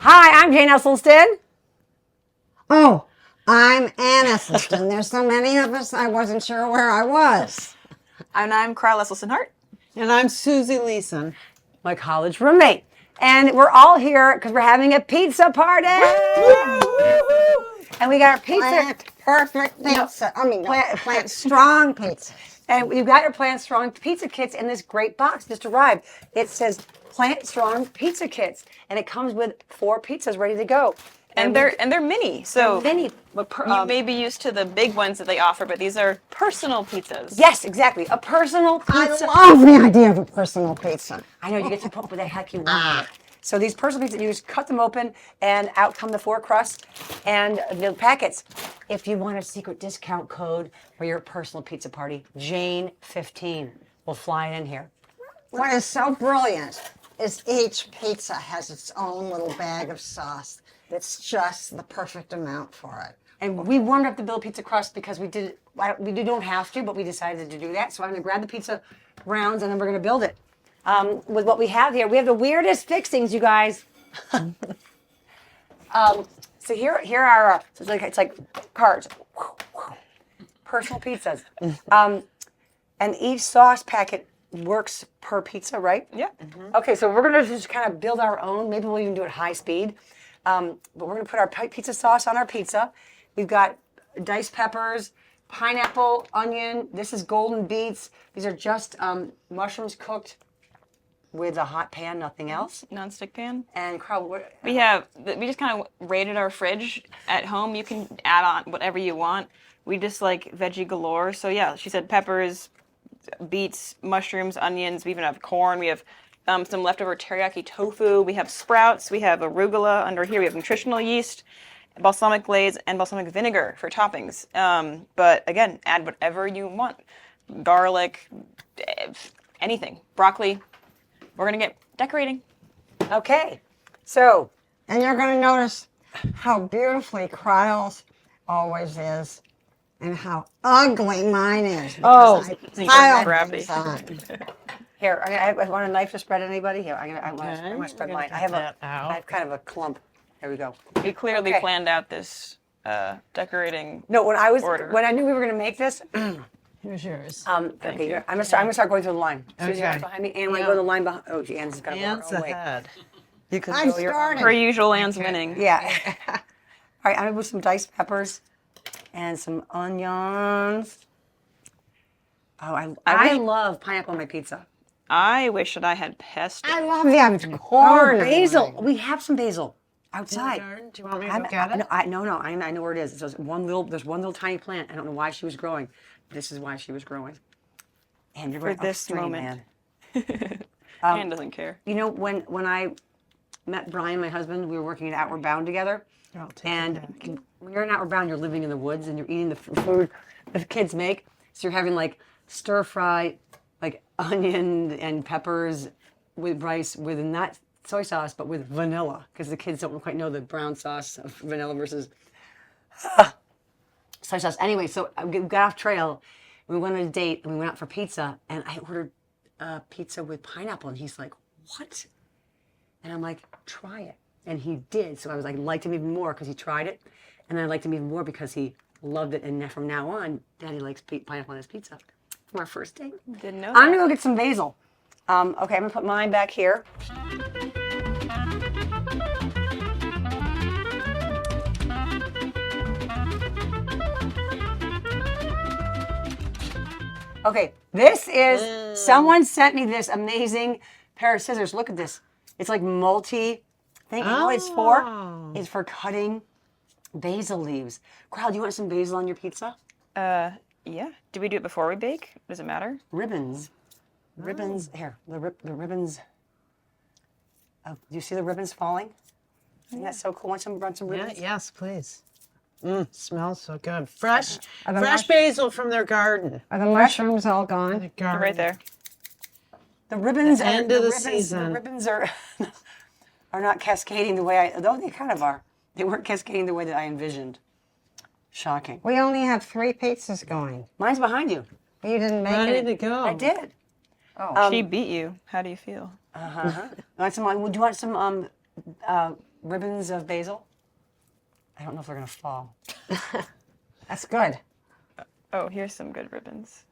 Hi, I'm Jane Esselstyn. Oh, I'm Ann Esselstyn. There's so many of us, I wasn't sure where I was. And I'm Carl Esselstyn Hart. And I'm Susie Leeson, My college roommate. And we're all here because we're having a pizza party. And we got our pizza. Plant perfect pizza. Plant strong pizza. And we've got your Plant Strong pizza kits in this great box just arrived. It says Plant Strong pizza kits. And it comes with 4 pizzas ready to go. And they're mini, so mini. you may be used to the big ones that they offer, but these are personal pizzas. Yes, exactly. A personal pizza. I love the idea of a personal pizza. I know, you get to put what the heck you want. So these personal pizzas, you just cut them open and out come the 4 crusts and the packets. If you want a secret discount code for your personal pizza party, Jane15 will fly it in here. What is so brilliant is each pizza has its own little bag of sauce that's just the perfect amount for it. And we warmed up the Bill pizza crust because we don't have to, but we decided to do that. So I'm going to grab the pizza rounds and then we're going to build it. With what we have here, we have the weirdest fixings, you guys. So here are so it's like cards, personal pizzas, and each sauce packet works per pizza, right? Yeah. Mm-hmm. Okay, so we're gonna just kind of build our own. Maybe we'll even do it high speed, but we're gonna put our pizza sauce on our pizza. We've got diced peppers, pineapple, onion. This is golden beets. These are just mushrooms cooked with a hot pan, nothing else. Non-stick pan. And Carl, We just kind of raided our fridge at home. You can add on whatever you want. We just like veggie galore. So yeah, she said peppers, beets, mushrooms, onions. We even have corn. We have some leftover teriyaki tofu. We have sprouts. We have arugula under here. We have nutritional yeast, balsamic glaze, and balsamic vinegar for toppings. But again, add whatever you want. Garlic, anything. Broccoli. We're going to get decorating. Okay, so. And you're going to notice how beautifully Kyle's always is and how ugly mine is. Oh, Piled gravity. things on. Here, I want a knife to spread anybody. Here, I want to spread mine. I have kind of a clump. Here we go. We clearly planned out this decorating. No, when order. when I knew we were going to make this. here's yours. Okay, here, I'm gonna start going through the line. Susie, Okay. behind me, and I go the line behind. Oh, gee, Anne's got to go Ann's her own way. ahead. You can I'm go your own starting. Per usual, Anne's winning. Yeah. All right, I'm gonna put some diced peppers and some onions. Oh, I love pineapple on my pizza. I wish that I had pesto. I love the corn. Basil. We have some basil outside. Garden? Do you want me to go get it? I know where it is. There's one little tiny plant. I don't know why she was growing. This is why she was growing. And you're For going this upstream, moment. man. Anne doesn't care. You know, when I met Brian, my husband, we were working at Outward Bound together. I'll take And when you're in Outward Bound, you're living in the woods and you're eating the food the kids make. So you're having like stir fry, like onion and peppers with rice with not soy sauce, but with vanilla, because the kids don't quite know the brown sauce of vanilla versus soy sauce. Anyway, so we got off trail. We went on a date and we went out for pizza, and I ordered pizza with pineapple, and he's like, "What?" And I'm like, "Try it." And he did. So I was like, liked him even more because he tried it, and then I liked him even more because he loved it. And from now on, Daddy likes pineapple on his pizza. From our first date. Didn't know I'm that. gonna go get some basil. Okay, I'm gonna put mine back here. Okay, this is, someone sent me this amazing pair of scissors. Look at this. It's like multi thing. You know what it's for? It's for cutting basil leaves. Crowd, do you want some basil on your pizza? Yeah. Do we do it before we bake? Does it matter? Ribbons. Ribbons. Here, the ribbons. Oh, do you see the ribbons falling? Isn't that so cool? Want some Yeah, ribbons? yes, please. Smells so good. Fresh basil from their garden. Are the mushrooms all gone? They're right there. The ribbons The are end of the ribbons, season. The ribbons are not cascading the way though they kind of are. They weren't cascading the way that I envisioned. Shocking. We only have 3 pizzas going. Mine's behind you. You didn't make Ready it. to go. I did. She beat you. How do you feel? Want some? Do you want some ribbons of basil. I don't know if they're gonna fall. That's good. Oh, here's some good ribbons.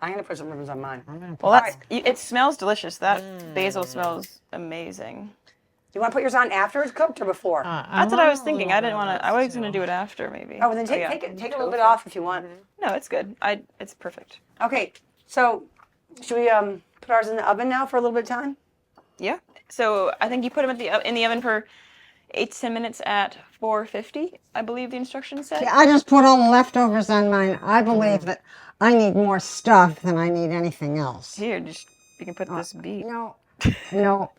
I'm gonna put some ribbons on mine. Well, it smells delicious. That basil smells amazing. Do you want to put yours on after it's cooked or before? That's what I was thinking. I didn't want to. I was gonna do it after, maybe. Oh, well, then take yeah. take a little bit off if you want. No, it's good. It's perfect. Okay, so should we put ours in the oven now for a little bit of time? Yeah. So I think you put them in the oven for 8 to 10 minutes at 450. I believe the instructions said. Yeah, I just put all the leftovers on mine. I believe that I need more stuff than I need anything else. Here, you can put this beet. No, no,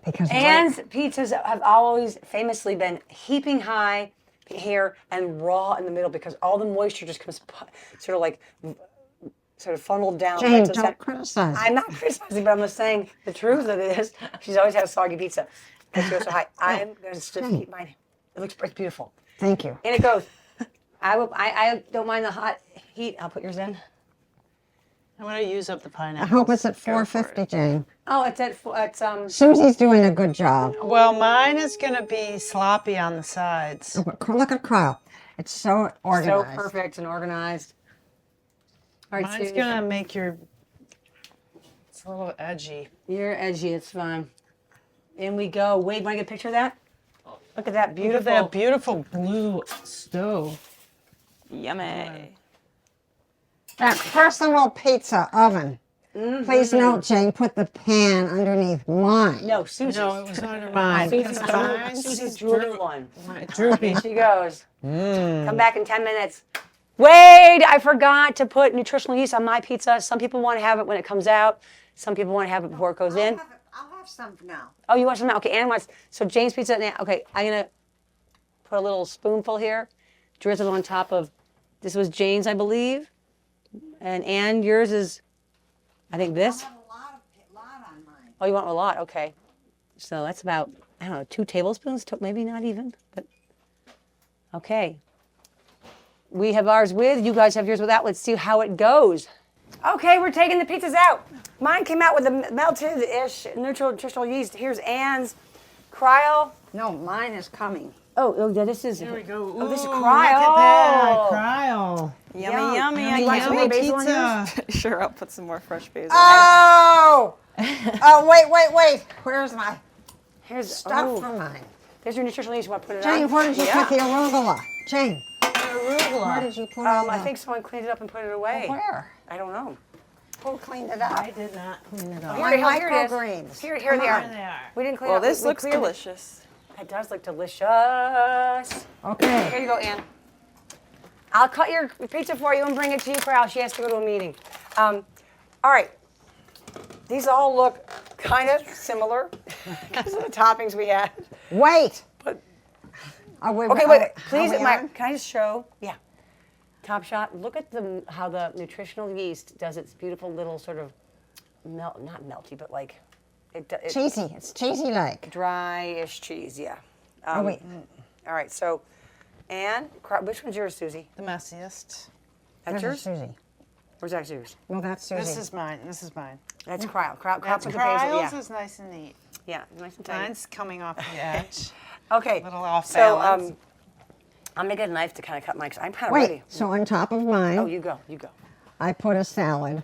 because Anne's pizzas have always famously been heaping high here and raw in the middle because all the moisture just comes sort of funneled down. Jane, right to the don't center. criticize. I'm not criticizing, but I'm just saying the truth of it is she's always had a soggy pizza because she goes so high. I'm going to just keep mine. It's beautiful. Thank you. And it goes. I don't mind the hot heat. I'll put yours in. I'm going to use up the I pineapple. hope it's at 450, Jane. Oh, it's Susie's doing a good job. Well, mine is going to be sloppy on the sides. Oh, but look at Kyle. It's so so organized. perfect and organized. All right, Mine's Susie. going to make it's a little edgy. You're edgy. It's fine. In we go. Wade, want to get a picture of that? Look at that Look beautiful. at that beautiful blue stove. Yummy. That personal pizza oven. Please note, Jane, put the pan underneath mine. No, Susie. No, it was under mine. Susie's drooling one. Droopy. Here she goes. Come back in 10 minutes. Wade, I forgot to put nutritional yeast on my pizza. Some people want to have it when it comes out. Some people want to have it before it goes in. I'll have some now. Oh, you want some now? Okay, Anne wants. So Jane's pizza. Okay, I'm going to put a little spoonful here. Drizzle on top of. This was Jane's, I believe. And Anne, yours is, I think this. I want a lot on mine. Oh, you want a lot? Okay. So that's about, I don't know, 2 tablespoons? Maybe not even, but okay. We have ours with, you guys have yours without. Let's see how it goes. Okay, we're taking the pizzas out. Mine came out with the melted-ish nutritional yeast. Here's Anne's. Cryo. No, mine is coming. Oh, yeah, this is. Here we go. Oh, this is Ooh, cryo. Look at that. Cryo. Yummy, yummy. You want some more Yummy basil in yours? pizza. Sure, I'll put some more fresh basil. Oh! Wait. Where's my Here's stuff for mine? There's your nutritional yeast. You want to put it Jane, on? where did you put the arugula? Jane, where Arugula. did you put it? I think someone cleaned it up and put it away. Where? I don't know. Who cleaned it up? I did not clean it up. Here they are. microgreens. Here they Come are. on. There they are. We didn't clean Well, it up. this We looks cleared it. delicious. It does look delicious. Here Okay. you go, Anne. I'll cut your pizza for you and bring it to you, Crowell. She has to go to a meeting. All right. These all look kind of similar because of the toppings we had. Wait. But Wait. Please, are we on? can I just show? Yeah. Top shot. Look at how the nutritional yeast does its beautiful little sort of not melty, but like it Cheesy. It's cheesy-like. dry-ish cheese. Yeah. Wait. All right. So, Anne, which one's yours, Susie? The messiest. That's This is yours? Susie. Where's that yours? No, that's Susie. This is mine. That's Cryle. Cryle That's with the basil. Cryles Yeah. is nice and neat. Yeah. Nice and tiny. Mine's coming off the edge. Okay. A little off So, balance. I'm gonna get a knife to kind of cut mine because I'm kind of Wait. ready. So on top of mine, Oh, you go. You go. I put a salad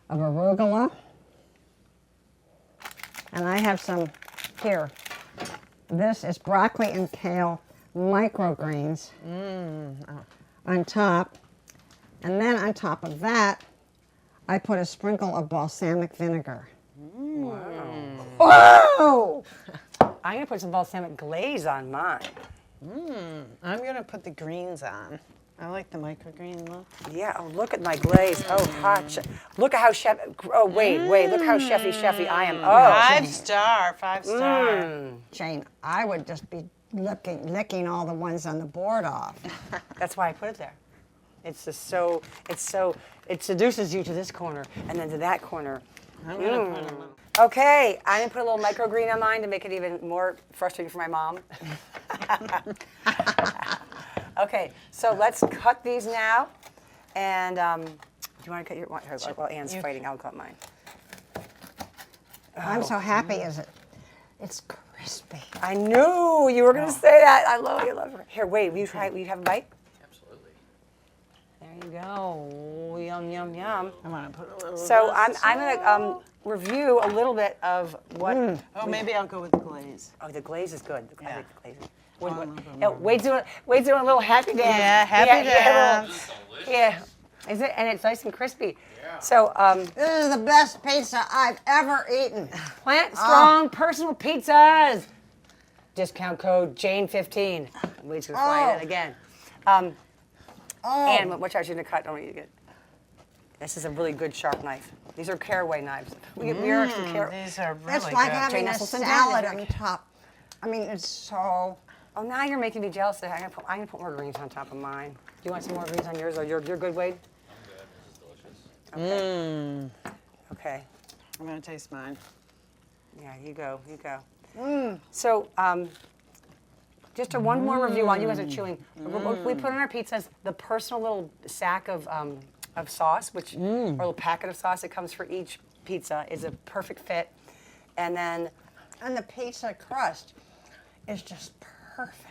of arugula, and I have some here. This is broccoli and kale microgreens on top, and then on top of that, I put a sprinkle of balsamic vinegar. Whoa! I'm gonna put some balsamic glaze on mine. I'm going to put the greens on. I like the microgreen look. Yeah. Oh, look at my glaze. Oh, hot. Look at how chef. Oh, wait. Look how chefy I am. Oh. 5 star. Jane, I would just be licking all the ones on the board off. That's why I put it there. It's just it seduces you to this corner and then to that corner. I'm going to put a little. Okay, I'm gonna put a little microgreen on mine to make it even more frustrating for my mom. Okay, so let's cut these now. And do you want to cut your? While Anne's fighting, I'll cut mine. I'm so happy. It's crispy. crispy. I knew you were going to say that. I love you. Love her. Here, wait. Will you try? Will you have a bite? Absolutely. There you go. Yum, yum, yum. I want to put a little. So of this. I'm going to review a little bit of what. Oh, maybe I'll go with the glaze. Oh, the glaze is good. I Yeah. like the glaze. I Wait, love wait. them. Yeah, Wade's doing a little happy dance. Yeah, happy dance. Delicious. Yeah. Is it? And it's nice and crispy. So, This is the best pizza I've ever eaten. Plant Strong personal pizzas. Discount code Jane15. Wade's going to fly it again. And which I shouldn't have cut. Don't eat it. This is a really good sharp knife. These are caraway knives. We are actually These are really It's like good. having Jane a Esselstyn salad does it. on top. I mean, it's so. Oh, now you're making me jealous. I'm gonna put more greens on top of mine. Do you want some more greens on yours? Or you're good, Wade? I'm good. This is delicious. Okay. I'm going to taste mine. Yeah, you go. So, just one more review while you guys are chewing. We put on our pizzas the personal little sack of sauce, which or a little packet of sauce that comes for each pizza is a perfect fit. And then, And the pizza crust is just perfect.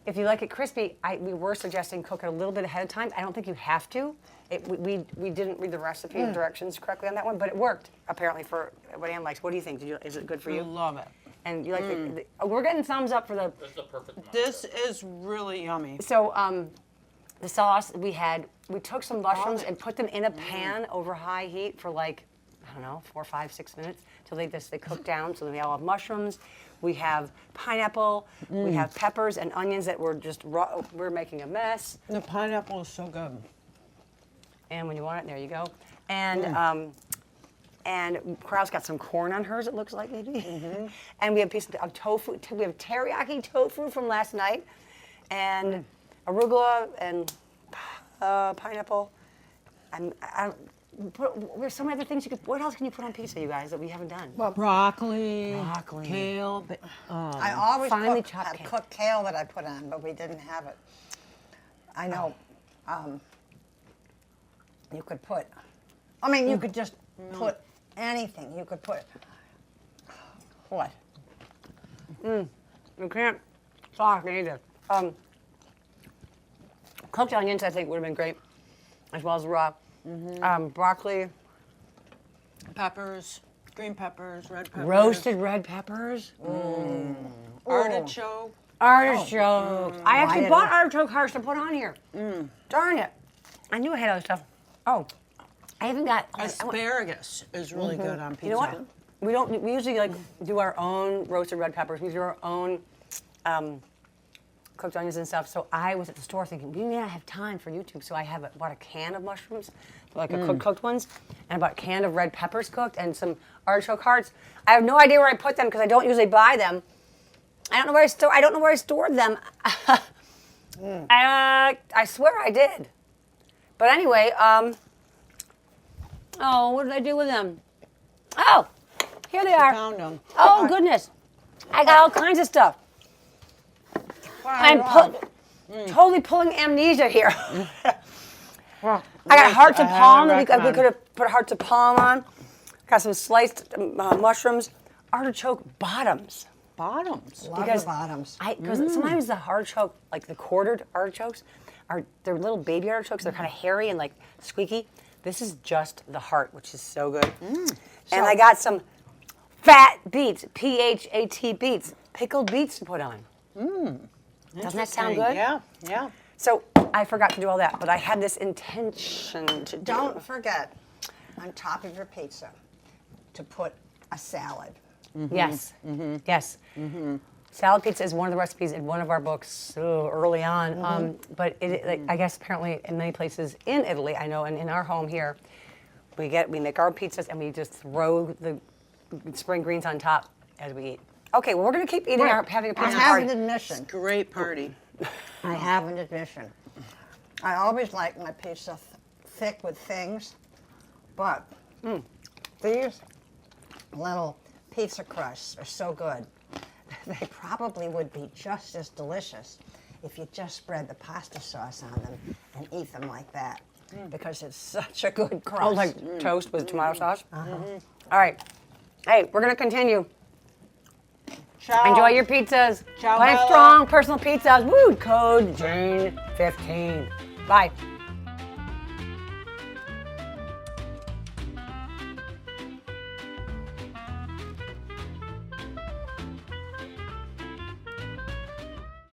if you like it crispy, we were suggesting cook it a little bit ahead of time. I don't think you have to. We didn't read the recipe directions correctly on that one, but it worked apparently for what Ann likes. What do you think? Is it good for I you? love it. And you like we're getting thumbs up for the. That's the perfect amount. This is really yummy. So the sauce we took some mushrooms and put them in a pan over high heat for like, I don't know, 4, 5, 6 minutes till they cook down. So then we all have mushrooms, we have pineapple, we have peppers and onions that were just raw. We're making a mess. The pineapple is so good. And when you want it, there you go. And Carol's got some corn on hers, it looks like maybe. And we have a piece of tofu. We have teriyaki tofu from last night, and arugula and pineapple. There's so many other things you could. What else can you put on pizza, you guys, that we haven't done? Well, Broccoli, Broccoli. kale. I always finely have chopped kale. cooked kale that I put on, but we didn't have it. I know. You could put. I mean, you could just put anything. You could put. What? You can't talk either. Cooked onions, I think, would have been great, as well as raw. Broccoli, Peppers, green peppers, red peppers. roasted red peppers, Artichoke. artichokes. I actually didn't bought artichoke hearts to put on here. Darn it! I knew I had other stuff. Oh, I even got Asparagus is really good on pizza. You know what? We don't. We usually like do our own roasted red peppers. We do our own cooked onions and stuff. So I was at the store thinking we may not have time for YouTube. So I bought a can of mushrooms, like a cooked ones, and I bought a can of red peppers cooked and some artichoke hearts. I have no idea where I put them because I don't usually buy them. I don't know where I stored them. I swear I did. But anyway, oh, what did I do with them? Oh, here they are. Found them. Oh, goodness. I got all kinds of stuff. I'm totally pulling amnesia here. I got hearts of palm that we could have put hearts of palm on. Got some sliced mushrooms. Artichoke bottoms. Bottoms. Love the bottoms. Because sometimes the artichoke, like the quartered artichokes, they're little baby artichokes. They're kind of hairy and like squeaky. This is just the heart, which is so good. And I got some fat beets, P-H-A-T beets, pickled beets to put on. Doesn't that sound good? Yeah, yeah. So I forgot to do all that, but I had this intention to do. Don't forget, on top of your pizza, to put a salad. Yes, yes. Salad pizza is one of the recipes in one of our books early on. But I guess apparently in many places in Italy, I know, and in our home here, we make our pizzas and we just throw the spring greens on top as we eat. Okay, well, we're going to keep eating having a I pizza have party. an admission. Great party. I have an admission. I always like my pizza thick with things, but these little pizza crusts are so good. They probably would be just as delicious if you just spread the pasta sauce on them and eat them like that, because it's such a good crust. Oh, like toast with tomato sauce? All right. Hey, we're going to continue. Ciao. Enjoy your pizzas. Ciao, Plant Bella. Strong personal pizzas. Woo! Code Jane15. Bye.